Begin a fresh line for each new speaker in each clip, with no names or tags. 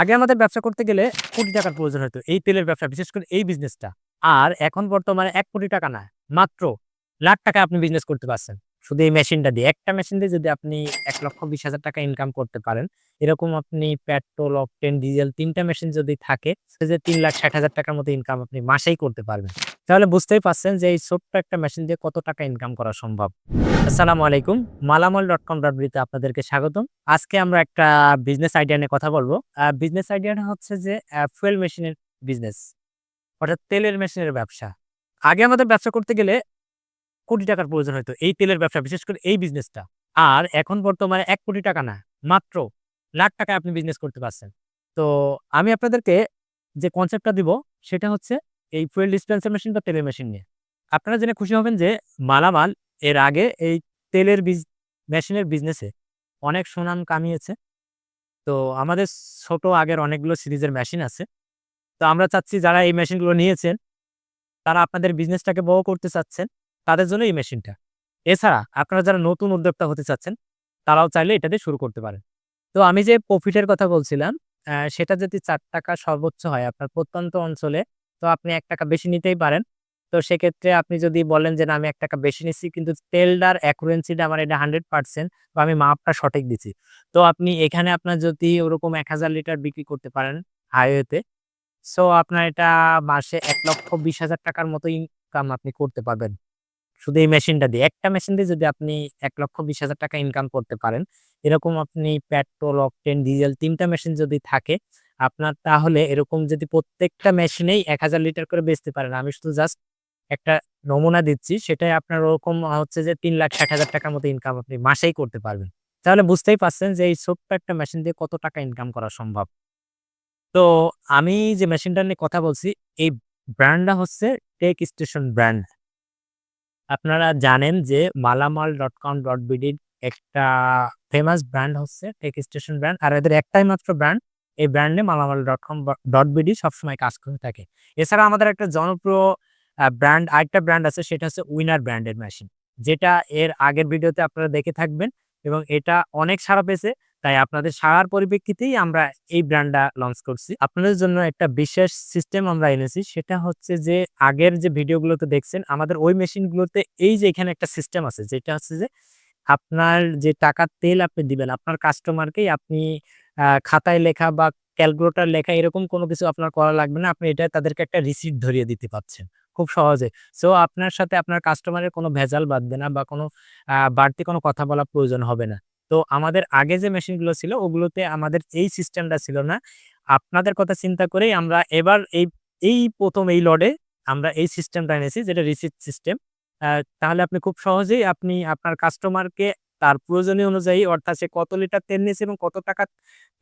আগে আমাদের ব্যবসা করতে গেলে কোটি টাকার প্রয়োজন হতো। এই তেলের ব্যবসা, বিশেষ করে এই বিজনেসটা। আর এখন বর্তমানে ৳১,০০,০০,০০০ না, মাত্র লাখ টাকায় আপনি বিজনেস করতে পারছেন। শুধু এই মেশিনটা দিয়ে। একটা মেশিন দিয়ে যদি আপনি ৳১,২০,০০০ ইনকাম করতে পারেন, এরকম আপনি পেট্রোল, অকটেন, ডিজেল ৩ টা মেশিন যদি থাকে, যে ৳৩,৬০,০০০ মতো ইনকাম আপনি মাসেই করতে পারবেন। তাহলে বুঝতেই পারছেন যে এই ছোট্ট একটা মেশিন দিয়ে কত টাকা ইনকাম করা সম্ভব। আসসালামু আলাইকুম। মালামাল.com.bd তে আপনাদেরকে স্বাগতম। আজকে আমরা একটা বিজনেস আইডিয়া নিয়ে কথা বলব। বিজনেস আইডিয়াটা হচ্ছে যে ফুয়েল মেশিনের বিজনেস। অর্থাৎ তেলের মেশিনের ব্যবসা। আগে আমাদের ব্যবসা করতে গেলে কোটি টাকার প্রয়োজন হতো। এই তেলের ব্যবসা, বিশেষ করে এই বিজনেসটা। আর এখন বর্তমানে ৳১,০০,০০,০০০ না, মাত্র লাখ টাকায় আপনি বিজনেস করতে পারছেন। তো আমি আপনাদেরকে যে কনসেপ্টটা দিব সেটা হচ্ছে এই ফুয়েল ডিসপেন্সার মেশিন বা তেলের মেশিন নিয়ে। আপনারা জেনে খুশি হবেন যে মালামাল এর আগে এই তেলের মেশিনের বিজনেসে অনেক সুনাম কামিয়েছে। তো আমাদের ছোট আগের অনেকগুলো সিরিজের মেশিন আছে। তো আমরা চাচ্ছি যারা এই মেশিনগুলো নিয়েছেন, তারা আপনাদের বিজনেসটাকে বড় করতে চাচ্ছেন, তাদের জন্য এই মেশিনটা। এছাড়া আপনারা যারা নতুন উদ্যোক্তা হতে চাচ্ছেন, তারাও চাইলে এটা দিয়ে শুরু করতে পারেন। তো আমি যে প্রফিটের কথা বলছিলাম, সেটা যদি ৳৪ সর্বোচ্চ হয় আপনার প্রত্যন্ত অঞ্চলে, তো আপনি ৳১ বেশি নিতেই পারেন। তো সেক্ষেত্রে আপনি যদি বলেন যে, "না, আমি ৳১ বেশি নিচ্ছি কিন্তু তেলটার accuracy টা আমার এটা 100% বা আমি মাপটা সঠিক দিচ্ছি।" তো আপনি এখানে আপনার যদি ওরকম ১,০০০ লিটার বিক্রি করতে পারেন হাইওয়েতে, সো আপনার এটা মাসে ৳১,২০,০০০ মতো ইনকাম আপনি করতে পারবেন। শুধু এই মেশিনটা দিয়ে। একটা মেশিন দিয়ে যদি আপনি ৳১,২০,০০০ ইনকাম করতে পারেন, এরকম আপনি পেট্রোল, অকটেন, ডিজেল ৩ টা মেশিন যদি থাকে, আপনার তাহলে এরকম যদি প্রত্যেকটা মেশিনেই ১,০০০ লিটার করে বেচতে পারেন। আমি শুধু জাস্ট একটা নমুনা দিচ্ছি। সেটাই আপনার ওরকম হচ্ছে যে ৳৩,৬০,০০০ মতো ইনকাম আপনি মাসেই করতে পারবেন। তাহলে বুঝতেই পারছেন যে এই ছোট্ট একটা মেশিন দিয়ে কত টাকা ইনকাম করা সম্ভব। তো আমি যে মেশিনটা নিয়ে কথা বলছি, এই ব্র্যান্ডটা হচ্ছে টেক স্টেশন ব্র্যান্ড। আপনারা জানেন যে মালামাল.com.bd একটা ফেমাস ব্র্যান্ড হচ্ছে টেক স্টেশন ব্র্যান্ড। আর এদের একটাই মাত্র ব্র্যান্ড। এই ব্র্যান্ডে মালামাল.com.bd সবসময় কাজ করে থাকে। এছাড়া আমাদের একটা জনপ্রিয় আরেকটা ব্র্যান্ড আছে, সেটা হচ্ছে উইনার ব্র্যান্ডের মেশিন। যেটা এর আগের ভিডিওতে আপনারা দেখে থাকবেন এবং এটা অনেক সাড়া পেয়েছে। তাই আপনাদের সাড়ার পরিপ্রেক্ষিতেই আমরা এই ব্র্যান্ডটা লঞ্চ করছি। আপনাদের জন্য একটা বিশেষ সিস্টেম আমরা এনেছি। সেটা হচ্ছে যে আগের যে ভিডিওগুলোতে দেখছেন আমাদের ওই মেশিনগুলোতে এই যে এখানে একটা সিস্টেম আছে, যেটা হচ্ছে যে আপনার যে টাকার তেল আপনি দিবেন আপনার কাস্টমারকেই আপনি খাতায় লেখা বা ক্যালকুলেটর লেখা এরকম কোনো কিছু আপনার করা লাগবে না। আপনি এটা তাদেরকে একটা রিসিপ্ট ধরিয়ে দিতে পারছেন খুব সহজে। সো আপনার সাথে আপনার কাস্টমারের কোনো ভেজাল বাধবে না বা কোনো বাড়তি কোনো কথা বলার প্রয়োজন হবে না। তো আমাদের আগে যে মেশিনগুলো ছিল ওগুলোতে আমাদের এই সিস্টেমটা ছিল না। আপনাদের কথা চিন্তা করেই আমরা এবার এই ১ম এই লটে আমরা এই সিস্টেমটা এনেছি, যেটা রিসিপ্ট সিস্টেম। আ তাহলে আপনি খুব সহজেই আপনি আপনার কাস্টমারকে তার প্রয়োজনীয় অনুযায়ী, অর্থাৎ সে কত লিটার তেল নিয়েছে এবং কত টাকা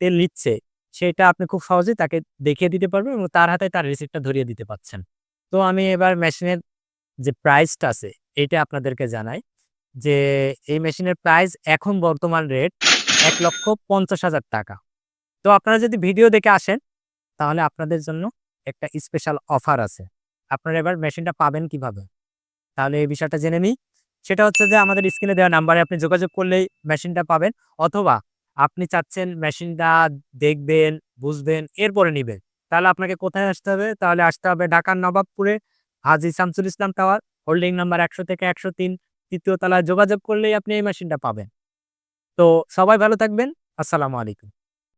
তেল নিচ্ছে, সেটা আপনি খুব সহজেই তাকে দেখিয়ে দিতে পারবেন এবং তার হাতে তার রিসিপ্টটা ধরিয়ে দিতে পারছেন। তো আমি এবার মেশিনের যে প্রাইসটা আছে এইটা আপনাদেরকে জানাই। যে এই মেশিনের প্রাইস এখন বর্তমান রেট ৳১,৫০,০০০। তো আপনারা যদি ভিডিও দেখে আসেন, তাহলে আপনাদের জন্য একটা স্পেশাল অফার আছে। আপনারা এবার মেশিনটা পাবেন কিভাবে? তাহলে এই বিষয়টা জেনে নিই। সেটা হচ্ছে যে আমাদের স্ক্রিনে দেওয়া নাম্বারে আপনি যোগাযোগ করলেই মেশিনটা পাবেন। অথবা আপনি চাচ্ছেন মেশিনটা দেখবেন, বুঝবেন, এরপরে নিবেন। তাহলে আপনাকে কোথায় আসতে হবে? তাহলে আসতে হবে ঢাকার নবাবপুরে হাজী Shamsul Islam tower, holding number ১০০ থেকে ১০৩, ৩য় তলায় যোগাযোগ করলেই আপনি এই মেশিনটা পাবেন। তো সবাই ভালো থাকবেন। আসসালামু আলাইকুম।